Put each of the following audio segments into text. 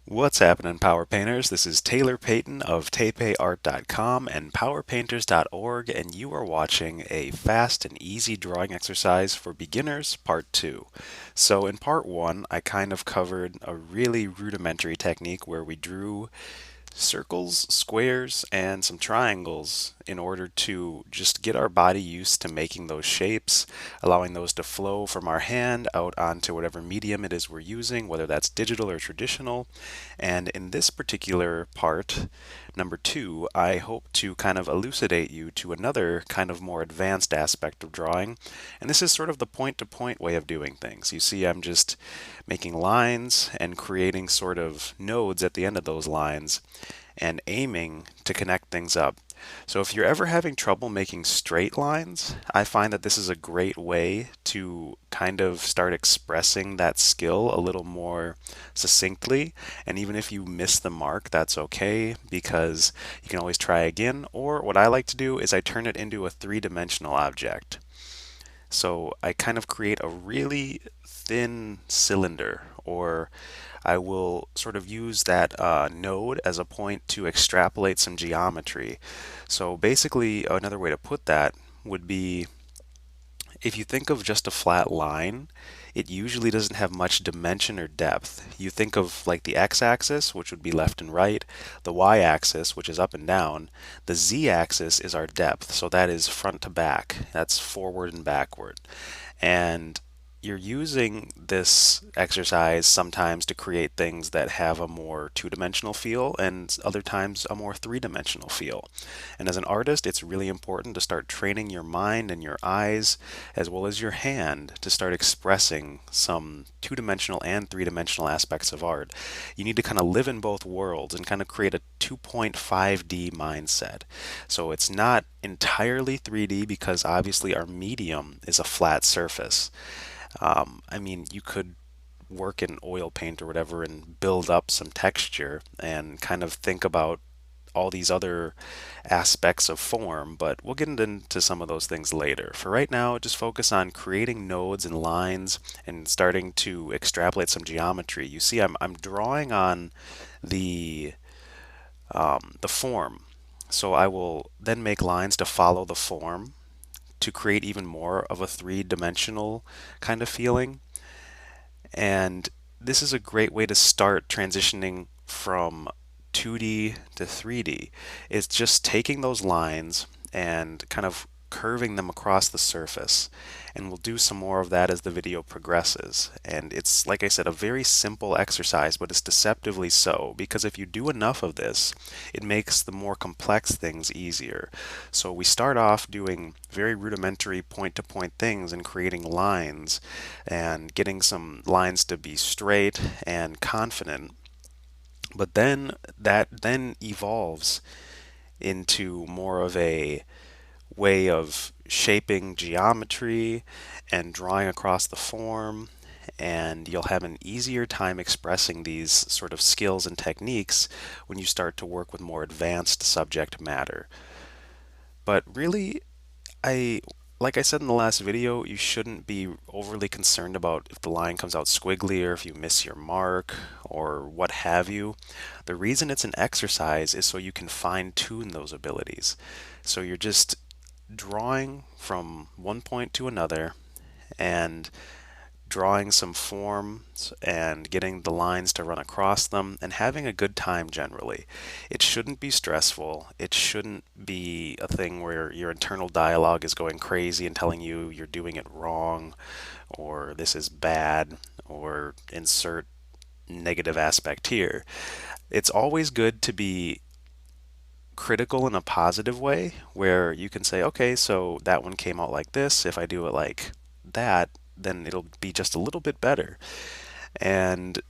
What's happening, Power Painters? This is Taylor Payton of TaipeiArt.com and PowerPainters.org, and you are watching a fast and easy drawing exercise for beginners, part 2. So, in part 1, I kind of covered a really rudimentary technique where we drew circles, squares, and some triangles in order to just get our body used to making those shapes, allowing those to flow from our hand out onto whatever medium it is we're using, whether that's digital or traditional. And in this particular part, number 2, I hope to kind of elucidate you to another kind of more advanced aspect of drawing. And this is sort of the point-to-point way of doing things. You see, I'm just making lines and creating sort of nodes at the end of those lines and aiming to connect things up. So if you're ever having trouble making straight lines, I find that this is a great way to kind of start expressing that skill a little more succinctly. And even if you miss the mark, that's okay because you can always try again. Or what I like to do is I turn it into a three-dimensional object. So I kind of create a really thin cylinder, or I will sort of use that node as a point to extrapolate some geometry. So basically, another way to put that would be if you think of just a flat line, it usually doesn't have much dimension or depth. You think of like the x-axis, which would be left and right, the y-axis, which is up and down, the z-axis is our depth, so that is front to back. That's forward and backward. And you're using this exercise sometimes to create things that have a more two-dimensional feel and other times a more three-dimensional feel. And as an artist, it's really important to start training your mind and your eyes as well as your hand to start expressing some two-dimensional and three-dimensional aspects of art. You need to kind of live in both worlds and kind of create a 2.5D mindset. So it's not entirely 3D because obviously our medium is a flat surface. I mean, you could work in oil paint or whatever and build up some texture and kind of think about all these other aspects of form, but we'll get into some of those things later. For right now, just focus on creating nodes and lines and starting to extrapolate some geometry. You see, I'm drawing on the the form. So I will then make lines to follow the form to create even more of a three-dimensional kind of feeling. And this is a great way to start transitioning from 2D to 3D. It's just taking those lines and kind of curving them across the surface. And we'll do some more of that as the video progresses. And it's, like I said, a very simple exercise, but it's deceptively so, because if you do enough of this, it makes the more complex things easier. So we start off doing very rudimentary point-to-point things and creating lines and getting some lines to be straight and confident. But then that then evolves into more of a way of shaping geometry and drawing across the form, and you'll have an easier time expressing these sort of skills and techniques when you start to work with more advanced subject matter. But really, I like I said in the last video, you shouldn't be overly concerned about if the line comes out squiggly or if you miss your mark or what have you. The reason it's an exercise is so you can fine tune those abilities. So you're just drawing from one point to another and drawing some forms and getting the lines to run across them and having a good time generally. It shouldn't be stressful. It shouldn't be a thing where your internal dialogue is going crazy and telling you you're doing it wrong or this is bad or insert negative aspect here. It's always good to be critical in a positive way where you can say, okay, so that one came out like this. If I do it like that, then it'll be just a little bit better. And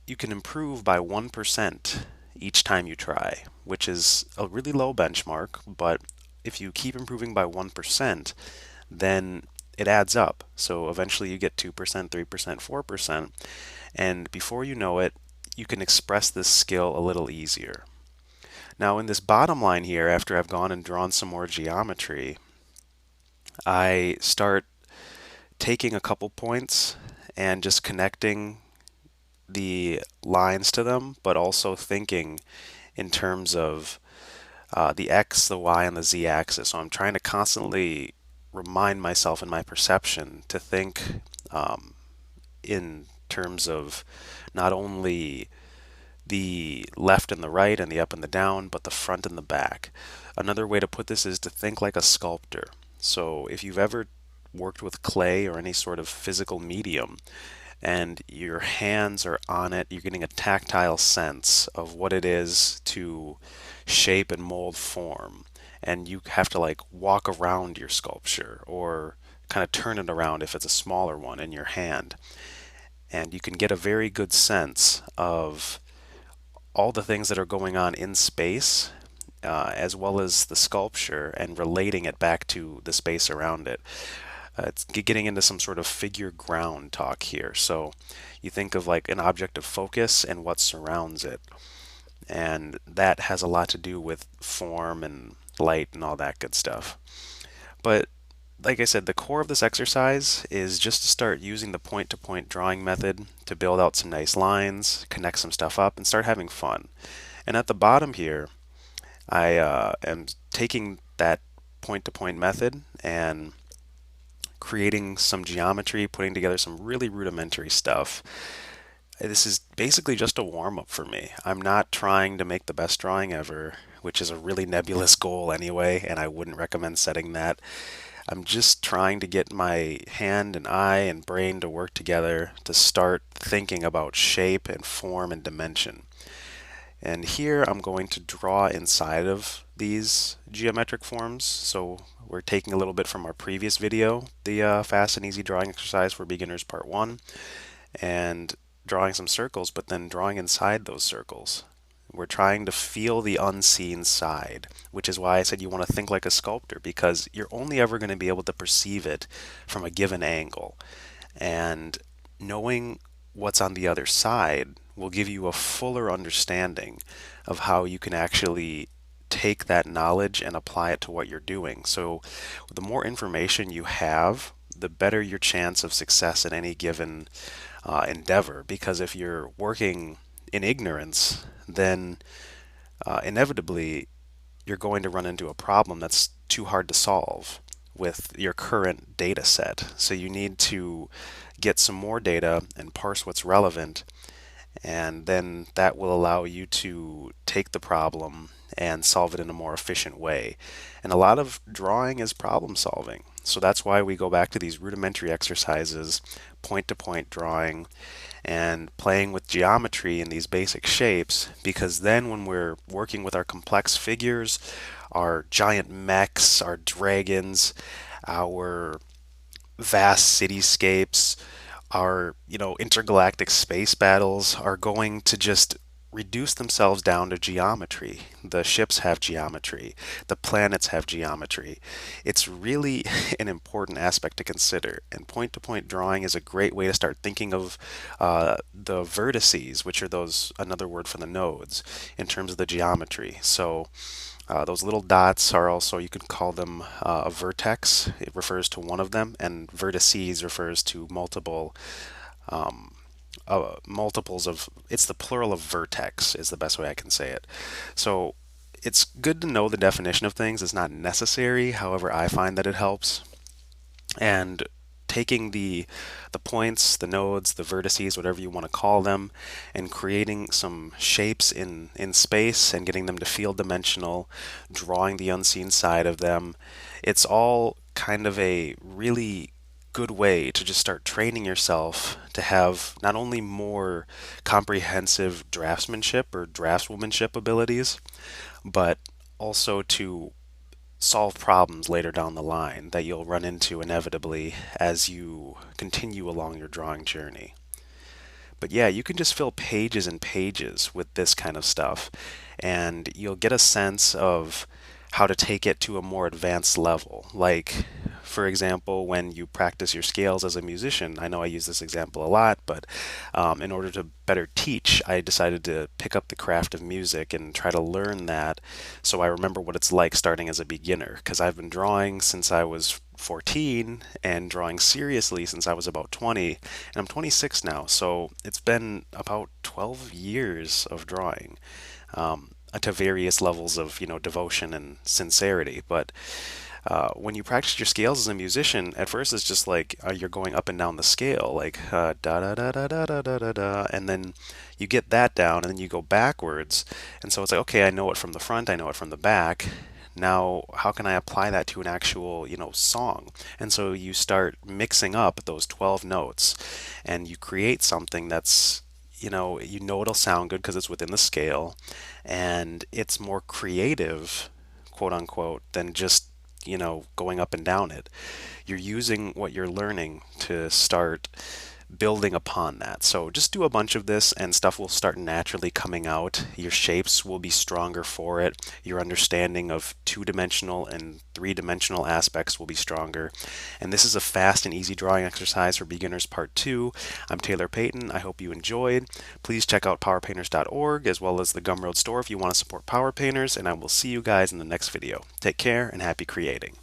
you can improve by 1% each time you try, which is a really low benchmark, but if you keep improving by 1%, then it adds up. So eventually you get 2%, 3%, 4%, and before you know it, you can express this skill a little easier. Now in this bottom line here, after I've gone and drawn some more geometry, I start taking a couple points and just connecting the lines to them, but also thinking in terms of the X, the Y, and the Z axis. So I'm trying to constantly remind myself in my perception to think in terms of not only the left and the right and the up and the down, but the front and the back. Another way to put this is to think like a sculptor. So if you've ever worked with clay or any sort of physical medium and your hands are on it, you're getting a tactile sense of what it is to shape and mold form. And you have to like walk around your sculpture or kind of turn it around if it's a smaller one in your hand. And you can get a very good sense of all the things that are going on in space, as well as the sculpture, and relating it back to the space around it. It's getting into some sort of figure ground talk here. So you think of like an object of focus and what surrounds it. And that has a lot to do with form and light and all that good stuff. But like I said, the core of this exercise is just to start using the point to point drawing method to build out some nice lines, connect some stuff up, and start having fun. And at the bottom here, I am taking that point to point method and creating some geometry, putting together some really rudimentary stuff. This is basically just a warm up for me. I'm not trying to make the best drawing ever, which is a really nebulous goal anyway, and I wouldn't recommend setting that. I'm just trying to get my hand and eye and brain to work together to start thinking about shape and form and dimension. And here I'm going to draw inside of these geometric forms. So we're taking a little bit from our previous video, the fast and easy drawing exercise for beginners part 1, and drawing some circles, but then drawing inside those circles. We're trying to feel the unseen side, which is why I said you want to think like a sculptor, because you're only ever going to be able to perceive it from a given angle. And knowing what's on the other side will give you a fuller understanding of how you can actually take that knowledge and apply it to what you're doing. So the more information you have, the better your chance of success in any given endeavor. Because if you're working in ignorance, then inevitably you're going to run into a problem that's too hard to solve with your current data set. So you need to get some more data and parse what's relevant, and then that will allow you to take the problem and solve it in a more efficient way. And a lot of drawing is problem solving. So that's why we go back to these rudimentary exercises, point to point drawing, and playing with geometry in these basic shapes, because then when we're working with our complex figures, our giant mechs, our dragons, our vast cityscapes, our intergalactic space battles are going to just reduce themselves down to geometry. The ships have geometry, the planets have geometry. It's really an important aspect to consider, and point to point drawing is a great way to start thinking of the vertices, which are those another word for the nodes, in terms of the geometry. So those little dots are also, you could call them a vertex. It refers to one of them, and vertices refers to multiples of, it's the plural of vertex, is the best way I can say it. So it's good to know the definition of things. It's not necessary, however, I find that it helps. And taking the points, the nodes, the vertices, whatever you want to call them, and creating some shapes in space and getting them to feel dimensional, drawing the unseen side of them. It's all kind of a really good way to just start training yourself to have not only more comprehensive draftsmanship or draftswomanship abilities, but also to solve problems later down the line that you'll run into inevitably as you continue along your drawing journey. But yeah, you can just fill pages and pages with this kind of stuff, and you'll get a sense of how to take it to a more advanced level. Like, for example, when you practice your scales as a musician, I know I use this example a lot, but in order to better teach, I decided to pick up the craft of music and try to learn that so I remember what it's like starting as a beginner. Because I've been drawing since I was 14 and drawing seriously since I was about 20, and I'm 26 now, so it's been about 12 years of drawing, to various levels of, devotion and sincerity. But when you practice your scales as a musician, at first it's just like you're going up and down the scale, like da da da da da da da da da, and then you get that down, and then you go backwards, and so it's like, okay, I know it from the front, I know it from the back. Now, how can I apply that to an actual, song? And so you start mixing up those 12 notes, and you create something that's, you know it'll sound good because it's within the scale, and it's more creative, quote unquote, than just going up and down it. You're using what you're learning to start building upon that. So just do a bunch of this and stuff will start naturally coming out. Your shapes will be stronger for it. Your understanding of two-dimensional and three-dimensional aspects will be stronger. And this is a fast and easy drawing exercise for beginners part 2. I'm Taylor Payton. I hope you enjoyed. Please check out powerpainters.org as well as the Gumroad store if you want to support Power Painters, and I will see you guys in the next video. Take care and happy creating.